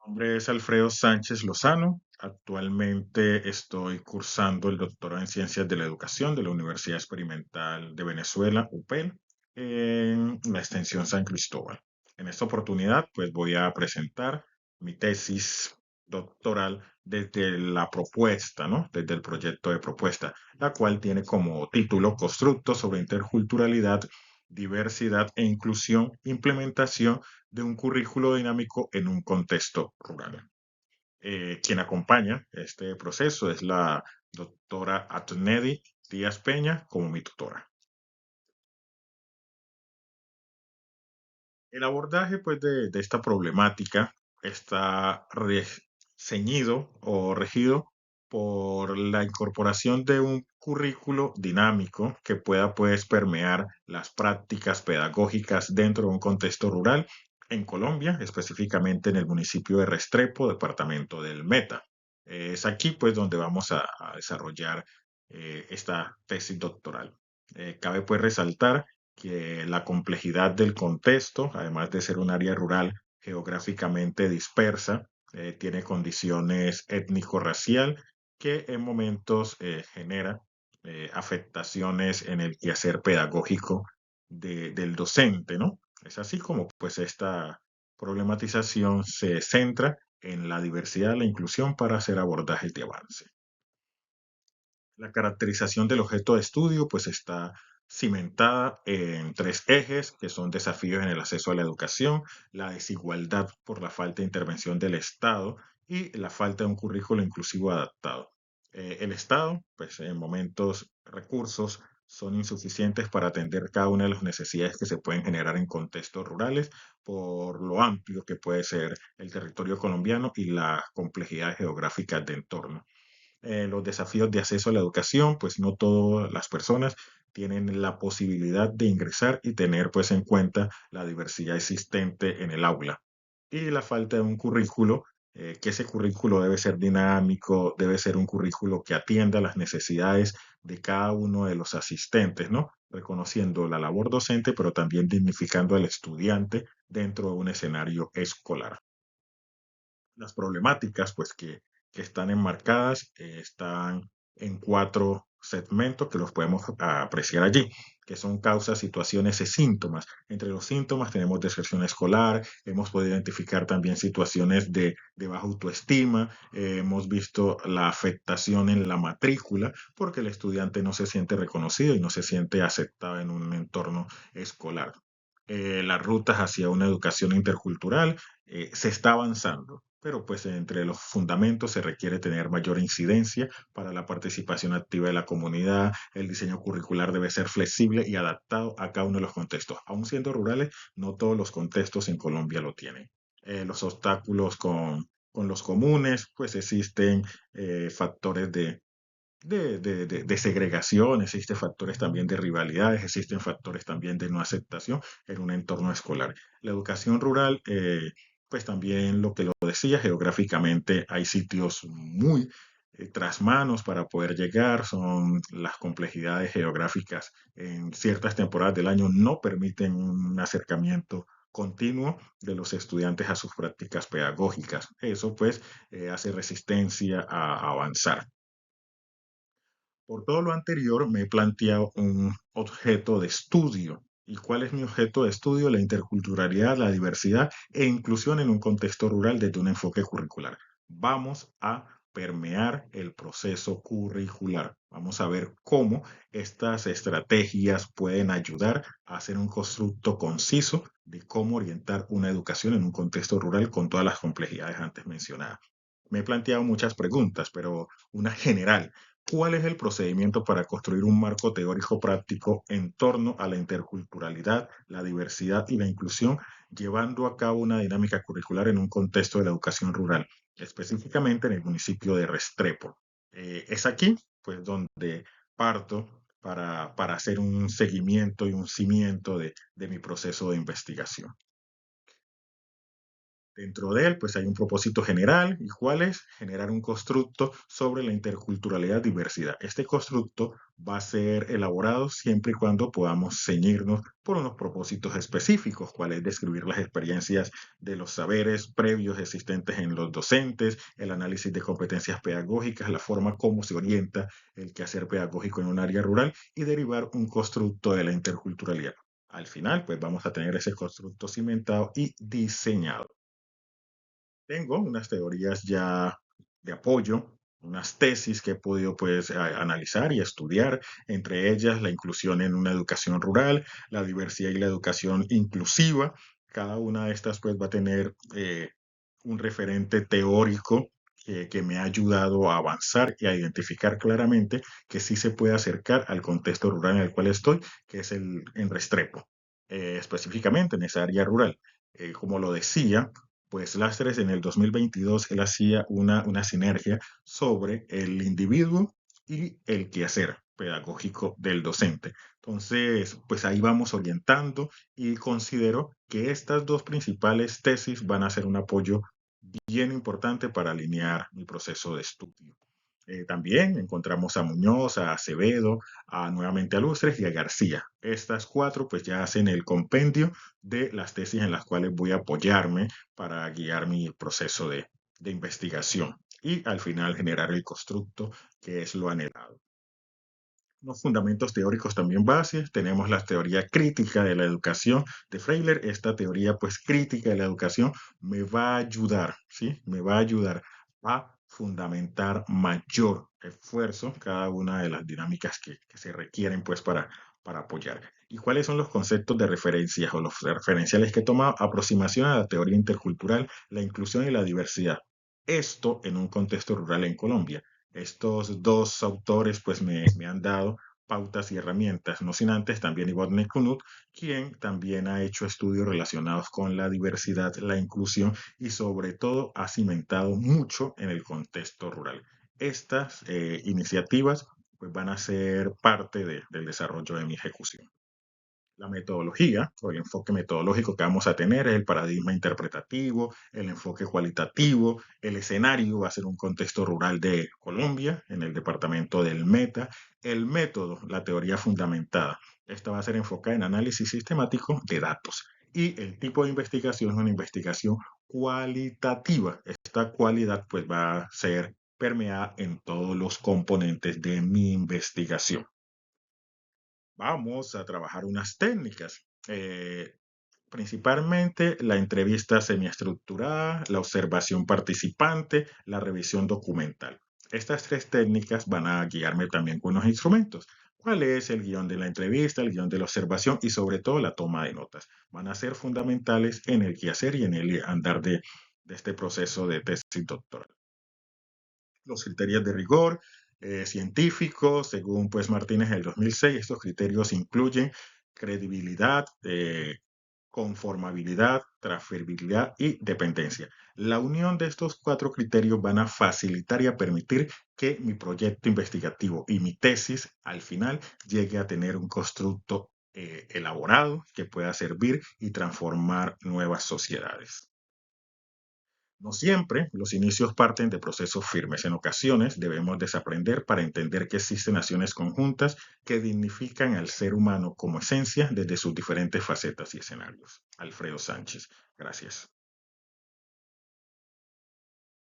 Mi nombre es Alfredo Sánchez Lozano. Actualmente estoy cursando el doctorado en Ciencias de la Educación de la Universidad Experimental de Venezuela, UPEL, en la extensión San Cristóbal. En esta oportunidad, pues voy a presentar mi tesis doctoral desde la propuesta, ¿no? Desde el proyecto de propuesta, la cual tiene como título Constructo sobre interculturalidad, diversidad e inclusión, implementación de un currículo dinámico en un contexto rural. Quien acompaña este proceso es la doctora Atnedi Díaz Peña como mi tutora. El abordaje pues, de esta problemática está ceñido o regido por la incorporación de un currículo dinámico que pueda pues permear las prácticas pedagógicas dentro de un contexto rural en Colombia, específicamente en el municipio de Restrepo, departamento del Meta. Es aquí pues donde vamos a desarrollar esta tesis doctoral. Cabe pues resaltar que la complejidad del contexto, además de ser un área rural geográficamente dispersa, tiene condiciones étnico-racial que en momentos genera afectaciones en el quehacer pedagógico del docente, ¿no? Es así como pues esta problematización se centra en la diversidad, la inclusión para hacer abordajes de avance. La caracterización del objeto de estudio pues está cimentada en tres ejes que son desafíos en el acceso a la educación, la desigualdad por la falta de intervención del Estado y la falta de un currículo inclusivo adaptado. El Estado, pues en momentos recursos son insuficientes para atender cada una de las necesidades que se pueden generar en contextos rurales por lo amplio que puede ser el territorio colombiano y las complejidades geográficas de entorno. Los desafíos de acceso a la educación, pues no todas las personas tienen la posibilidad de ingresar y tener pues en cuenta la diversidad existente en el aula. Y la falta de un currículo, que ese currículo debe ser dinámico, debe ser un currículo que atienda las necesidades de cada uno de los asistentes, ¿no? Reconociendo la labor docente, pero también dignificando al estudiante dentro de un escenario escolar. Las problemáticas, pues, que están enmarcadas, están en cuatro segmentos que los podemos apreciar allí, que son causas, situaciones y síntomas. Entre los síntomas tenemos deserción escolar, hemos podido identificar también situaciones de baja autoestima, hemos visto la afectación en la matrícula, porque el estudiante no se siente reconocido y no se siente aceptado en un entorno escolar. Las rutas hacia una educación intercultural, se está avanzando, pero pues entre los fundamentos se requiere tener mayor incidencia para la participación activa de la comunidad, el diseño curricular debe ser flexible y adaptado a cada uno de los contextos. Aun siendo rurales, no todos los contextos en Colombia lo tienen. Los obstáculos con los comunes, pues existen factores de segregación, existen factores también de rivalidades, existen factores también de no aceptación en un entorno escolar. La educación rural, pues también lo que lo decía, geográficamente hay sitios muy tras manos para poder llegar, son las complejidades geográficas en ciertas temporadas del año no permiten un acercamiento continuo de los estudiantes a sus prácticas pedagógicas. Eso pues hace resistencia a avanzar. Por todo lo anterior, me he planteado un objeto de estudio. ¿Y cuál es mi objeto de estudio? La interculturalidad, la diversidad e inclusión en un contexto rural desde un enfoque curricular. Vamos a permear el proceso curricular. Vamos a ver cómo estas estrategias pueden ayudar a hacer un constructo conciso de cómo orientar una educación en un contexto rural con todas las complejidades antes mencionadas. Me he planteado muchas preguntas, pero una general. ¿Cuál es el procedimiento para construir un marco teórico práctico en torno a la interculturalidad, la diversidad y la inclusión, llevando a cabo una dinámica curricular en un contexto de la educación rural, específicamente en el municipio de Restrepo? Es aquí, pues, donde parto para hacer un seguimiento y un cimiento de mi proceso de investigación. Dentro de él, pues hay un propósito general, y cuál es generar un constructo sobre la interculturalidad y diversidad. Este constructo va a ser elaborado siempre y cuando podamos ceñirnos por unos propósitos específicos, cuál es describir las experiencias de los saberes previos existentes en los docentes, el análisis de competencias pedagógicas, la forma como se orienta el quehacer pedagógico en un área rural y derivar un constructo de la interculturalidad. Al final, pues vamos a tener ese constructo cimentado y diseñado. Tengo unas teorías ya de apoyo, unas tesis que he podido pues analizar y estudiar, entre ellas la inclusión en una educación rural, la diversidad y la educación inclusiva. Cada una de estas pues va a tener un referente teórico que me ha ayudado a avanzar y a identificar claramente que sí se puede acercar al contexto rural en el cual estoy, que es el en Restrepo, específicamente en esa área rural. Como lo decía, pues Lastres en el 2022 él hacía una sinergia sobre el individuo y el quehacer pedagógico del docente. Entonces, pues ahí vamos orientando y considero que estas dos principales tesis van a ser un apoyo bien importante para alinear mi proceso de estudio. También encontramos a Muñoz, a Acevedo, nuevamente a Lustres y a García. Estas cuatro pues ya hacen el compendio de las tesis en las cuales voy a apoyarme para guiar mi proceso de investigación y al final generar el constructo que es lo anhelado. Los fundamentos teóricos también bases. Tenemos la teoría crítica de la educación de Freiler. Esta teoría, pues, crítica de la educación me va a ayudar, ¿sí? Me va a ayudar a fundamentar mayor esfuerzo cada una de las dinámicas que se requieren, pues, para apoyar. ¿Y cuáles son los conceptos de referencia o los referenciales que he tomado? Aproximación a la teoría intercultural, la inclusión y la diversidad. Esto en un contexto rural en Colombia. Estos dos autores pues me han dado pautas y herramientas, no sin antes también Yvonne Knut, quien también ha hecho estudios relacionados con la diversidad, la inclusión y sobre todo ha cimentado mucho en el contexto rural. Estas iniciativas pues van a ser parte del desarrollo de mi ejecución. La metodología o el enfoque metodológico que vamos a tener es el paradigma interpretativo, el enfoque cualitativo, el escenario va a ser un contexto rural de Colombia, en el departamento del Meta, el método, la teoría fundamentada. Esta va a ser enfocada en análisis sistemático de datos y el tipo de investigación es una investigación cualitativa. Esta cualidad pues va a ser permeada en todos los componentes de mi investigación. Vamos a trabajar unas técnicas, principalmente la entrevista semiestructurada, la observación participante, la revisión documental. Estas tres técnicas van a guiarme también con los instrumentos. ¿Cuál es el guión de la entrevista, el guión de la observación y sobre todo la toma de notas? Van a ser fundamentales en el quehacer y en el andar de este proceso de tesis doctoral. Los criterios de rigor científicos, según pues Martínez en el 2006, estos criterios incluyen credibilidad, conformabilidad, transferibilidad y dependencia. La unión de estos cuatro criterios van a facilitar y a permitir que mi proyecto investigativo y mi tesis al final llegue a tener un constructo elaborado que pueda servir y transformar nuevas sociedades. No siempre los inicios parten de procesos firmes. En ocasiones debemos desaprender para entender que existen acciones conjuntas que dignifican al ser humano como esencia desde sus diferentes facetas y escenarios. Alfredo Sánchez. Gracias.